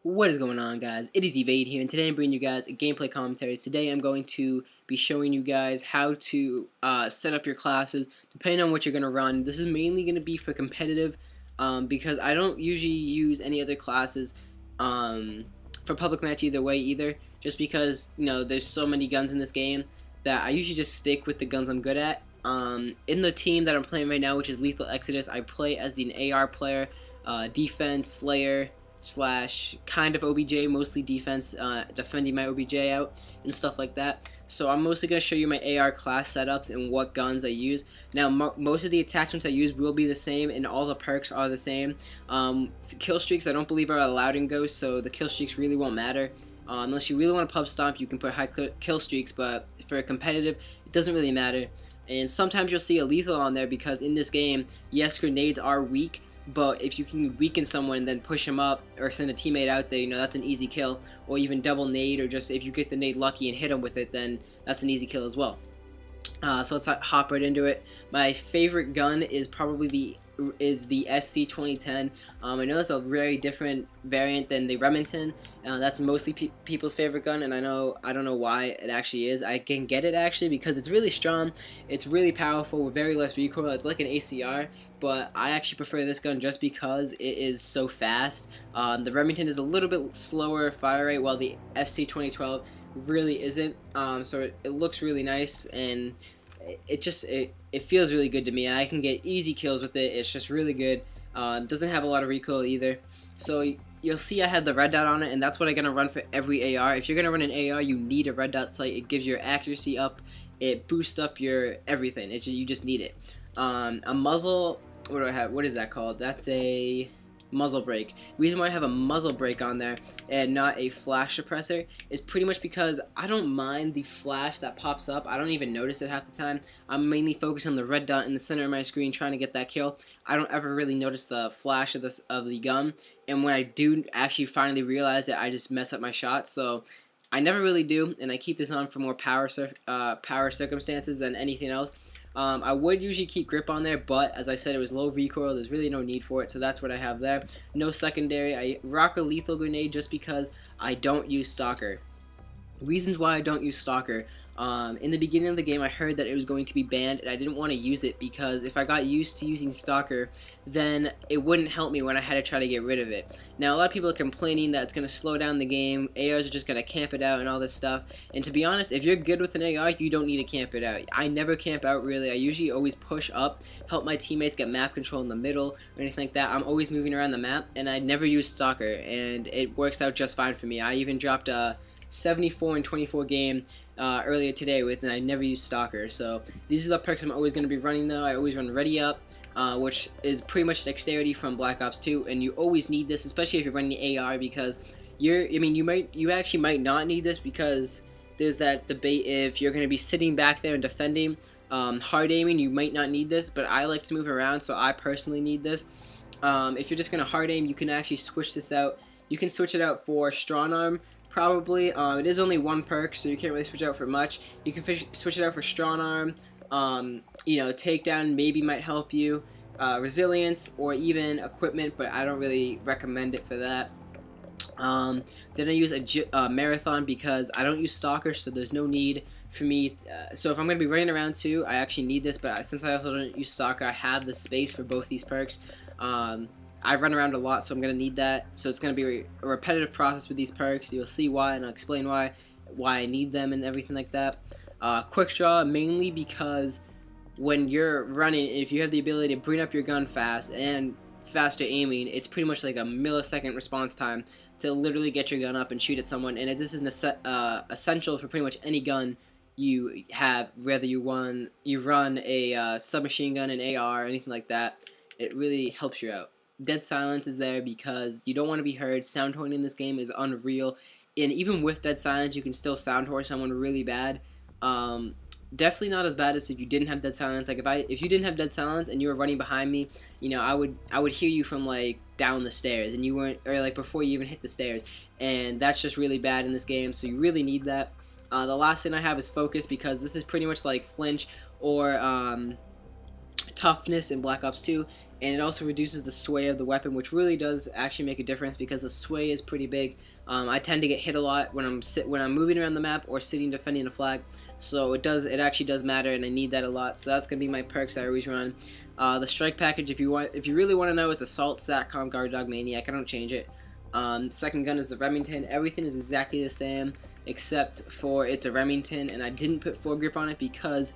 What is going on, guys? It is Evade here, and today I'm bringing you guys a gameplay commentary. Today I'm going to be showing you guys how to set up your classes depending on what you're going to run. This is mainly going to be for competitive because I don't usually use any other classes for public match either way either, just because, you know, there's so many guns in this game that I usually just stick with the guns I'm good at. In the team that I'm playing right now, which is Lethal Exodus, I play as an AR player, defense, Slayer, slash kind of OBJ, mostly defense, defending my OBJ out and stuff like that. So I'm mostly going to show you my AR class setups and what guns I use. Now most of the attachments I use will be the same and all the perks are the same. Kill streaks I don't believe are allowed in Ghost, so the kill streaks really won't matter. Unless you really want to pub stomp, you can put high kill streaks, but for a competitive it doesn't really matter. And sometimes you'll see a lethal on there because in this game, yes, grenades are weak, but if you can weaken someone and then push him up or send a teammate out there, you know, that's an easy kill. Or even double nade, or just if you get the nade lucky and hit him with it, then that's an easy kill as well. So let's hop right into it. My favorite gun is probably the SC 2010. I know that's a very different variant than the Remington. That's mostly people's favorite gun, and I don't know why it actually is. I can get it actually because it's really strong, it's really powerful with very less recoil. It's like an ACR, but I actually prefer this gun just because it is so fast. The Remington is a little bit slower fire rate, while the SC 2012 really isn't. So it looks really nice, and it feels really good to me. I can get easy kills with it. It's just really good. Doesn't have a lot of recoil either. So you'll see I have the red dot on it, and that's what I'm gonna run for every AR. If you're gonna run an AR, you need a red dot sight. It gives your accuracy up. It boosts up your everything. You just need it. A muzzle. What do I have? What is that called? That's a muzzle brake. Reason why I have a muzzle brake on there and not a flash suppressor is pretty much because I don't mind the flash that pops up. I don't even notice it half the time. I'm mainly focused on the red dot in the center of my screen trying to get that kill. I don't ever really notice the flash of the gun, and when I do actually finally realize it, I just mess up my shot. So I never really do, and I keep this on for more power circumstances than anything else. I would usually keep grip on there, but as I said, it was low recoil. There's really no need for it, so that's what I have there. No secondary. I rock a lethal grenade just because I don't use Stalker. Reasons why I don't use Stalker. In the beginning of the game, I heard that it was going to be banned, and I didn't want to use it because if I got used to using Stalker, then it wouldn't help me when I had to try to get rid of it. Now, a lot of people are complaining that it's going to slow down the game, ARs are just going to camp it out and all this stuff, and to be honest, if you're good with an AR, you don't need to camp it out. I never camp out, really. I usually always push up, help my teammates get map control in the middle or anything like that. I'm always moving around the map, and I never use Stalker, and it works out just fine for me. I even dropped a 74 and 24 game earlier today with, and I never use Stalker. So these are the perks I'm always going to be running though. I always run Ready Up, which is pretty much dexterity from Black Ops 2, and you always need this, especially if you're running the AR, because you actually might not need this because there's that debate if you're going to be sitting back there and defending. Hard aiming, you might not need this, but I like to move around, so I personally need this. If you're just going to hard aim, you can actually switch this out. You can switch it out for Strong Arm. Probably. It is only one perk, so you can't really switch it out for much. You can switch it out for Strong Arm. You know, Takedown maybe might help you. Resilience, or even Equipment, but I don't really recommend it for that. Then I use a Marathon because I don't use Stalker, so there's no need for me. So if I'm going to be running around too, I actually need this, but since I also don't use Stalker, I have the space for both these perks. I run around a lot, so I'm going to need that. So it's going to be a repetitive process with these perks. You'll see why, and I'll explain why I need them and everything like that. Quick Draw, mainly because when you're running, if you have the ability to bring up your gun fast and faster aiming, it's pretty much like a millisecond response time to literally get your gun up and shoot at someone. And this is essential for pretty much any gun you have, whether you run a submachine gun, an AR, or anything like that. It really helps you out. Dead silence is there because you don't want to be heard. Sound horn in this game is unreal, and even with dead silence, you can still sound horn someone really bad. Definitely not as bad as if you didn't have dead silence. Like if you didn't have dead silence and you were running behind me, you know, I would hear you from like down the stairs, and you weren't, or like before you even hit the stairs, and that's just really bad in this game. So you really need that. The last thing I have is focus, because this is pretty much like flinch or toughness in Black Ops 2. and it also reduces the sway of the weapon, which really does actually make a difference because the sway is pretty big. I tend to get hit a lot when I'm moving around the map or sitting defending a flag, so it actually does matter, and I need that a lot. So that's gonna be my perks that I always run. The strike package, if you really want to know, it's Assault, Satcom, Guard Dog, Maniac. I don't change it. Second gun is the Remington. Everything is exactly the same except for it's a Remington, and I didn't put foregrip on it because,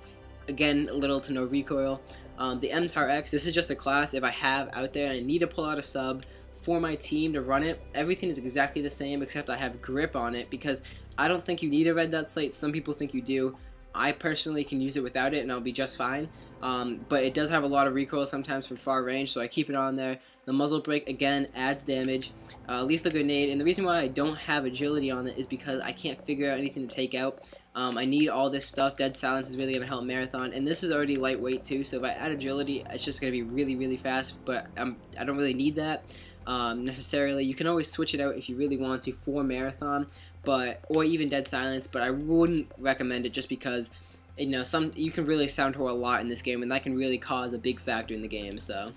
again, little to no recoil. The MTAR X, this is just a class if I have out there and I need to pull out a sub for my team to run it. Everything is exactly the same except I have grip on it because I don't think you need a red dot sight. Some people think you do. I personally can use it without it and I'll be just fine. But it does have a lot of recoil sometimes from far range, so I keep it on there. The muzzle brake, again, adds damage. Lethal grenade, and the reason why I don't have agility on it is because I can't figure out anything to take out. I need all this stuff. Dead silence is really going to help marathon, and this is already lightweight too, so if I add agility, it's just going to be really, really fast, but I don't really need that necessarily. You can always switch it out if you really want to for marathon, or even dead silence, but I wouldn't recommend it just because you can really sound whore a lot in this game, and that can really cause a big factor in the game. So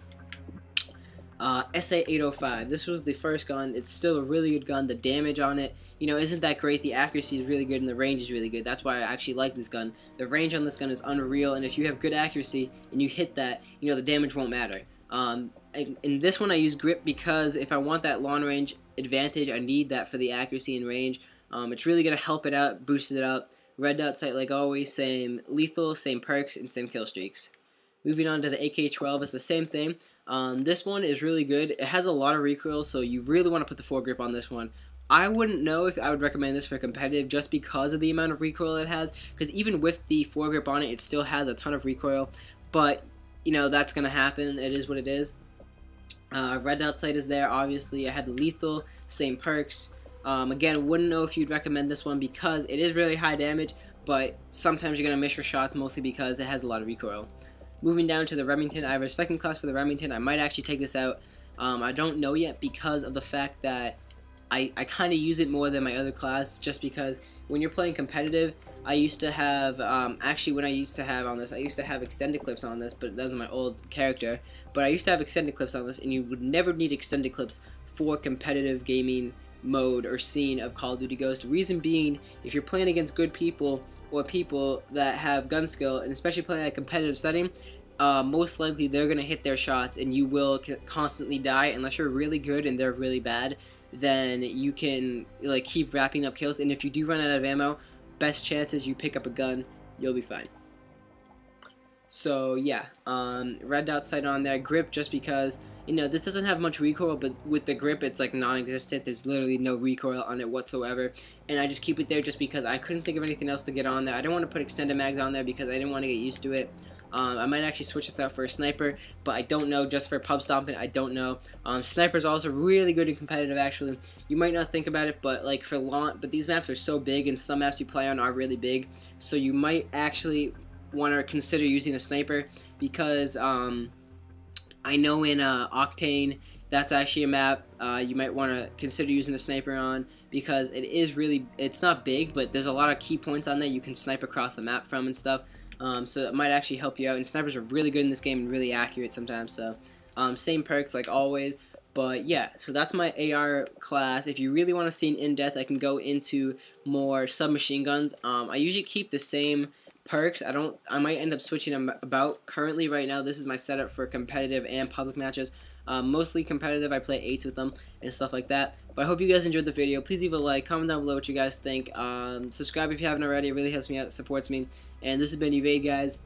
SA-805, this was the first gun. It's still a really good gun. The damage on it, isn't that great. The accuracy is really good and the range is really good. That's why I actually like this gun. The range on this gun is unreal, and if you have good accuracy and you hit that, the damage won't matter. In this one I use grip because if I want that long range advantage, I need that for the accuracy and range. It's really going to help it out, boost it up. Red dot sight like always, same lethal, same perks, and same kill streaks. Moving on to the AK-12, it's the same thing. This one is really good. It has a lot of recoil, so you really want to put the foregrip on this one. I wouldn't know if I would recommend this for competitive just because of the amount of recoil it has, because even with the foregrip on it, it still has a ton of recoil, but that's going to happen. It is what it is. Red dot sight is there, obviously. I had the lethal, same perks. Again, wouldn't know if you'd recommend this one because it is really high damage, but sometimes you're going to miss your shots mostly because it has a lot of recoil. Moving down to the Remington, I have a second class for the Remington. I might actually take this out. I don't know yet because of the fact that I kind of use it more than my other class, just because when you're playing competitive, I used to have, actually when I used to have on this, I used to have extended clips on this, but that was my old character. But I used to have extended clips on this, and you would never need extended clips for competitive gaming mode or scene of Call of Duty Ghost. Reason being, if you're playing against good people or people that have gun skill, and especially playing in a competitive setting, most likely they're going to hit their shots and you will constantly die unless you're really good and they're really bad. Then you can keep wrapping up kills, and if you do run out of ammo, best chances you pick up a gun, you'll be fine. So yeah, red dot sight on there, grip just because this doesn't have much recoil, but with the grip it's like non-existent. There's literally no recoil on it whatsoever, and I just keep it there just because I couldn't think of anything else to get on there. I didn't want to put extended mags on there because I didn't want to get used to it. I might actually switch this out for a sniper, but I don't know. Just for pub stomping, I don't know. Sniper's also really good in competitive, actually. You might not think about it, but for launch, but these maps are so big, and some maps you play on are really big, so you might actually want to consider using a sniper because I know in Octane, that's actually a map you might want to consider using a sniper on because it's not big, but there's a lot of key points on there you can snipe across the map from and stuff. So it might actually help you out, and snipers are really good in this game and really accurate sometimes, so same perks like always. But yeah, so that's my AR class. If you really want to see an in-depth, I can go into more submachine guns. I usually keep the same perks. I might end up switching them about. Currently right now this is my setup for competitive and public matches. Mostly competitive, I play 8s with them and stuff like that. But I hope you guys enjoyed the video. Please leave a like, comment down below what you guys think. Subscribe if you haven't already, it really helps me out, supports me. And this has been Evade, guys.